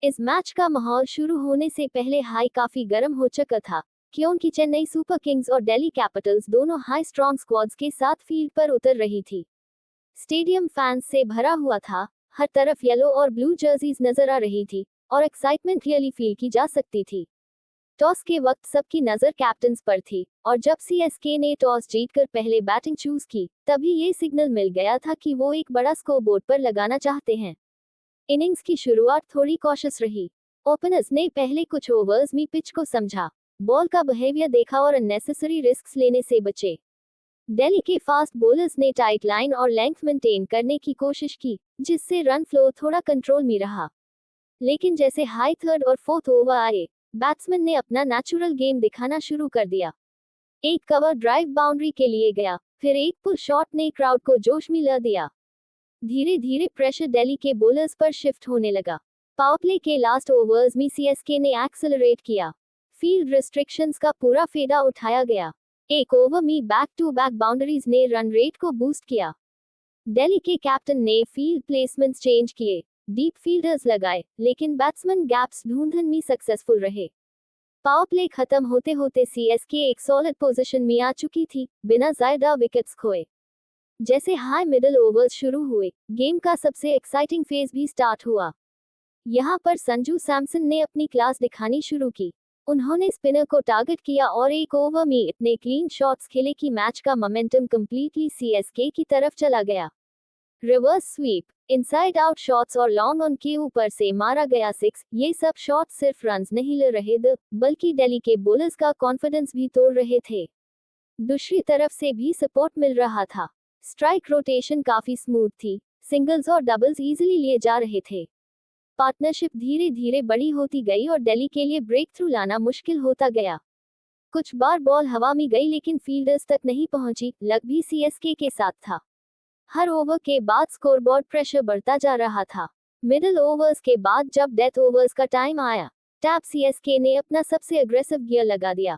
इस मैच का माहौल शुरू होने से पहले हाई काफी गर्म हो चुका था, क्योंकि चेन्नई सुपर किंग्स और दिल्ली कैपिटल्स दोनों हाई स्ट्रॉन्ग स्क्वाड्स के साथ फील्ड पर उतर रही थी। स्टेडियम फैंस से भरा हुआ था, हर तरफ येलो और ब्लू जर्सीज नजर आ रही थी और एक्साइटमेंट क्लियरली फील की जा सकती थी। टॉस के वक्त सबकी नजर कैप्टन्स पर थी और जब सीएसके ने टॉस जीतकर पहले बैटिंग चूज की, तभी ये सिग्नल मिल गया था कि वो एक बड़ा स्कोर बोर्ड पर लगाना चाहते हैं। इनिंग्स की शुरुआत थोड़ी कॉशियस रही। ओपनर्स ने पहले कुछ ओवर्स में पिच को समझा, बॉल का बिहेवियर देखा और अननेसेसरी रिस्क लेने से बचे। दिल्ली के फास्ट बॉलर्स ने टाइट लाइन और लेंथ मेंटेन करने की कोशिश की, जिससे रन फ्लो थोड़ा कंट्रोल में रहा। लेकिन जैसे हाई थर्ड और फोर्थ ओवर आए, बैट्समैन ने अपना नेचुरल गेम दिखाना शुरू कर दिया। एक कवर ड्राइव बाउंड्री के लिए गया, फिर एक पुल शॉट ने क्राउड को जोश में ला दिया। धीरे धीरे प्रेशर दिल्ली के बॉलर्स पर शिफ्ट होने लगा। पावर प्ले के लास्ट ओवर्स में सीएसके ने एक्सेलरेट किया। फील्ड रिस्ट्रिक्शंस का पूरा फायदा उठाया गया। एक ओवर में बैक टू बैक बाउंड्रीज ने रन रेट को बूस्ट किया। दिल्ली के कैप्टन ने फील्ड प्लेसमेंट्स चेंज किए, डीप फील्डर्स लगाए, लेकिन बैट्समैन गैप्स ढूंढने में सक्सेसफुल रहे। पावर प्ले खत्म होते होते सीएसके एक सॉलिड पोजीशन में आ चुकी थी, बिना ज्यादा विकेट्स खोए। जैसे हाई मिडिल ओवर्स शुरू हुए, गेम का सबसे एक्साइटिंग फेज भी स्टार्ट हुआ। यहाँ पर संजू सैमसन ने अपनी क्लास दिखानी शुरू की। उन्होंने स्पिनर को टारगेट किया और एक ओवर में इतने क्लीन शॉट्स खेले कि मैच का मोमेंटम कंप्लीटली सीएसके की तरफ चला गया। Reverse sweep, inside out shots और लॉन्ग ऑन के ऊपर से मारा गया सिक्स, ये सब शॉट्स सिर्फ रन्स नहीं ले रहे थे, बल्कि दिल्ली के बॉलर्स का कॉन्फिडेंस भी तोड़ रहे थे। दूसरी तरफ से भी सपोर्ट मिल रहा था। स्ट्राइक रोटेशन काफी स्मूथ थी, सिंगल्स और डबल्स इजीली लिए जा रहे थे। पार्टनरशिप धीरे धीरे बड़ी होती गई और दिल्ली के लिए ब्रेक थ्रू लाना मुश्किल होता गया। कुछ बार बॉल हवा में गई लेकिन फील्डर्स तक नहीं पहुंची, लक भी सीएसके के साथ था। हर ओवर के बाद स्कोरबोर्ड प्रेशर बढ़ता जा रहा था। मिडिल ओवर्स के बाद जब डेथ ओवर्स का टाइम आया, टैप सीएसके ने अपना सबसे अग्रेसिव गियर लगा दिया।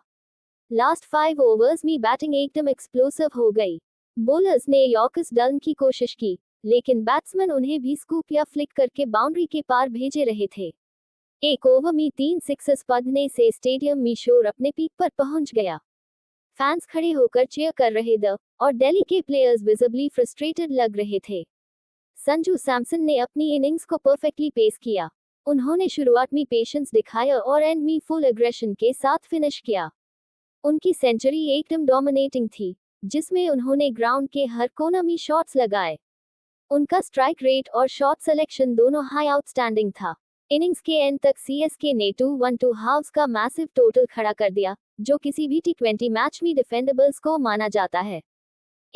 लास्ट 5 ओवर्स में बैटिंग एकदम एक्सप्लोसिव हो गई। बॉलर्स ने यॉर्कर्स डालने की कोशिश की, लेकिन बैट्समैन उन्हें भी स्कूप या फ्लिक करके बाउंड्री के पार भेजे रहे थे। एक ओवर में 3 सिक्सेस पड़ने से स्टेडियम में शोर अपने पीक पर पहुंच गया। फैंस खड़े होकर चीयर कर रहे थे और दिल्ली के प्लेयर्स विजिबली फ्रस्ट्रेटेड लग रहे थे। संजू सैमसन ने अपनी इनिंग्स को परफेक्टली पेस किया। उन्होंने शुरुआत में पेशेंस दिखाया और एंड में फुल एग्रेशन के साथ फिनिश किया। उनकी सेंचुरी एकदम डोमिनेटिंग थी, जिसमें उन्होंने ग्राउंड के हर कोने में शॉट्स लगाए। उनका स्ट्राइक रेट और शॉट सिलेक्शन दोनों हाई आउटस्टैंडिंग था। इनिंग्स के एंड तक सीएसके ने 212 हाफ्स का मैसिव टोटल खड़ा कर दिया, जो किसी भी टी20 मैच में डिफेंडेबल्स को माना जाता है।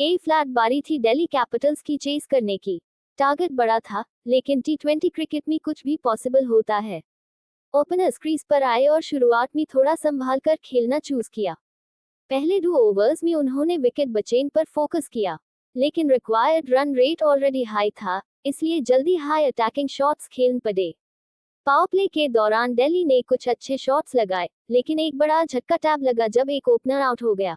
ए फ्लैट बारी थी दिल्ली कैपिटल्स की चेस करने की। टारगेट बड़ा था, लेकिन टी20 क्रिकेट में कुछ भी पॉसिबल होता है। ओपनर्स क्रीज पर आए और शुरुआत में थोड़ा संभाल कर खेलना चूज किया। पहले 2 ओवर्स में उन्होंने विकेट बचेन पर फोकस किया, लेकिन required run rate already high था, इसलिए जल्दी हाई अटैकिंग शॉट्स खेलने पड़े। पावर प्ले के दौरान दिल्ली ने कुछ अच्छे शॉट्स लगाए, लेकिन एक बड़ा झटका टैब लगा जब एक ओपनर आउट हो गया।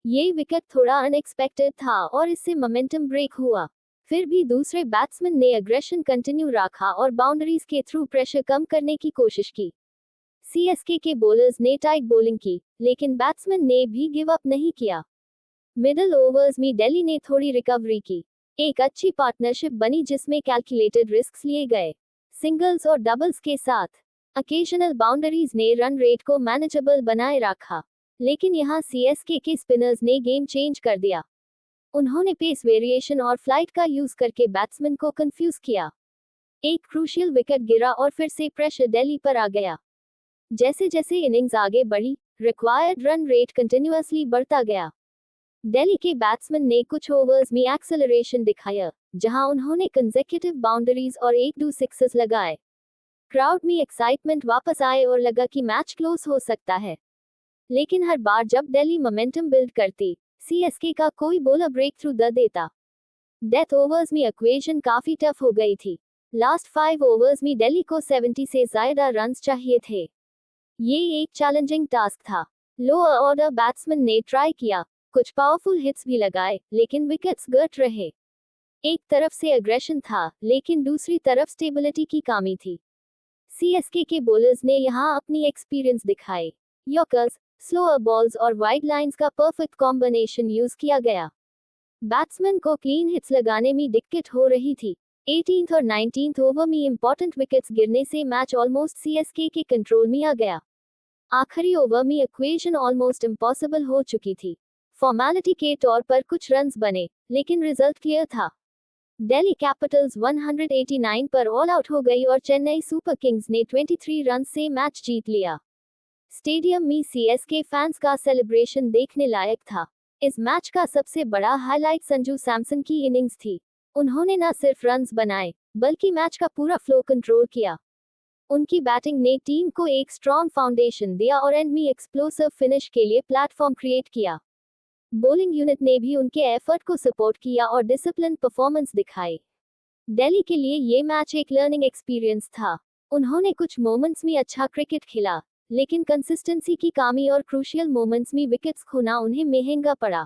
ये विकेट थोड़ा अनएक्सपेक्टेड था और इससे मोमेंटम ब्रेक हुआ। फिर भी दूसरे बैट्समैन ने एग्रेशन कंटिन्यू रखा और बाउंड्रीज के थ्रू प्रेशर कम करने की कोशिश की। सीएसके के बॉलर्स ने टाइट बॉलिंग की, लेकिन बैट्समैन ने भी गिव अप नहीं किया। मिडिल ओवर्स में दिल्ली ने थोड़ी रिकवरी की। एक अच्छी पार्टनरशिप बनी जिसमें कैलकुलेटेड रिस्क लिए गए, सिंगल्स और डबल्स के साथ। अकेशनल बाउंड्रीज ने रन रेट को मैनेजेबल बनाए रखा, लेकिन यहाँ सीएसके के स्पिनर्स ने गेम चेंज कर दिया। उन्होंने पेस वेरिएशन और फ्लाइट का यूज करके बैट्समैन को कंफ्यूज किया। एक क्रूशियल विकेट गिरा और फिर से प्रेशर दिल्ली पर आ गया। जैसे जैसे इनिंग्स आगे बढ़ी, रिक्वायर्ड रन रेट कंटिन्यूअसली बढ़ता गया। दिल्ली के बैट्समैन ने कुछ ओवर्स में एक्सेलरेशन दिखाया, जहां उन्होंने कंसेक्यूटिव बाउंड्रीज और 1-2 सिक्सेस लगाए। क्राउड में एक्साइटमेंट वापस आए और लगा कि मैच क्लोज हो सकता है। लेकिन हर बार जब दिल्ली मोमेंटम बिल्ड करती, सीएसके का कोई बॉलर ब्रेक थ्रू दे देता। डेथ ओवर्स में इक्वेशन काफी टफ हो गई थी। लास्ट 5 ओवर्स में दिल्ली को 70 से ज्यादा रन्स चाहिए थे। ये एक चैलेंजिंग टास्क था। लोअर ऑर्डर बैट्समैन ने ट्राई किया, कुछ पावरफुल हिट्स भी लगाए, लेकिन विकेट्स गट रहे। एक तरफ से एग्रेशन था, लेकिन दूसरी तरफ स्टेबिलिटी की कमी थी। सीएसके के बॉलर्स ने यहां अपनी एक्सपीरियंस दिखाए। यॉर्कर्स, स्लोअर बॉल्स और वाइड लाइंस का परफेक्ट कॉम्बिनेशन यूज किया गया। बैट्समैन को क्लीन हिट्स लगाने में दिक्कत हो रही थी। 18th और 19th ओवर में इंपॉर्टेंट विकेट्स गिरने से मैच ऑलमोस्ट सीएसके के कंट्रोल में आ गया। आखिरी ओवर में इक्वेशन ऑलमोस्ट इम्पॉसिबल हो चुकी थी। फॉर्मेलिटी के तौर पर कुछ रन्स बने, लेकिन रिजल्ट क्लियर था। दिल्ली कैपिटल्स 189 पर ऑल आउट हो गई और चेन्नई सुपर किंग्स ने 23 रन से मैच जीत लिया। स्टेडियम में सीएसके फैंस का सेलिब्रेशन देखने लायक था। इस मैच का सबसे बड़ा हाईलाइट संजू सैमसन की इनिंग्स थी। उन्होंने न सिर्फ रन्स बनाए, बल्कि मैच का पूरा फ्लो कंट्रोल किया। उनकी बैटिंग ने टीम को एक स्ट्रॉन्ग फाउंडेशन दिया और एंड में एक्सप्लोसिव फिनिश के लिए प्लेटफॉर्म क्रिएट किया। बॉलिंग यूनिट ने भी उनके एफर्ट को सपोर्ट किया और डिसिप्लिन परफॉर्मेंस दिखाई। दिल्ली के लिए ये मैच एक लर्निंग एक्सपीरियंस था। उन्होंने कुछ मोमेंट्स में अच्छा क्रिकेट खेला, लेकिन कंसिस्टेंसी की कमी और क्रूशियल मोमेंट्स में विकेट्स खोना उन्हें महंगा पड़ा।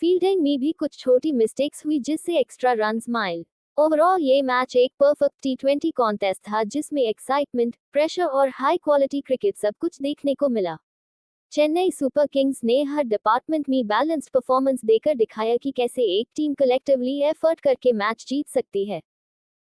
फील्डिंग में भी कुछ छोटी मिस्टेक्स हुई जिससे एक्स्ट्रा रन्स माइल। ओवरऑल ये मैच एक परफेक्ट टी20 कॉन्टेस्ट था जिसमें एक्साइटमेंट, प्रेशर और हाई क्वालिटी क्रिकेट सब कुछ देखने को मिला। चेन्नई सुपर किंग्स ने हर डिपार्टमेंट में बैलेंस्ड परफॉर्मेंस देकर दिखाया कि कैसे एक टीम कलेक्टिवली एफर्ट करके मैच जीत सकती है।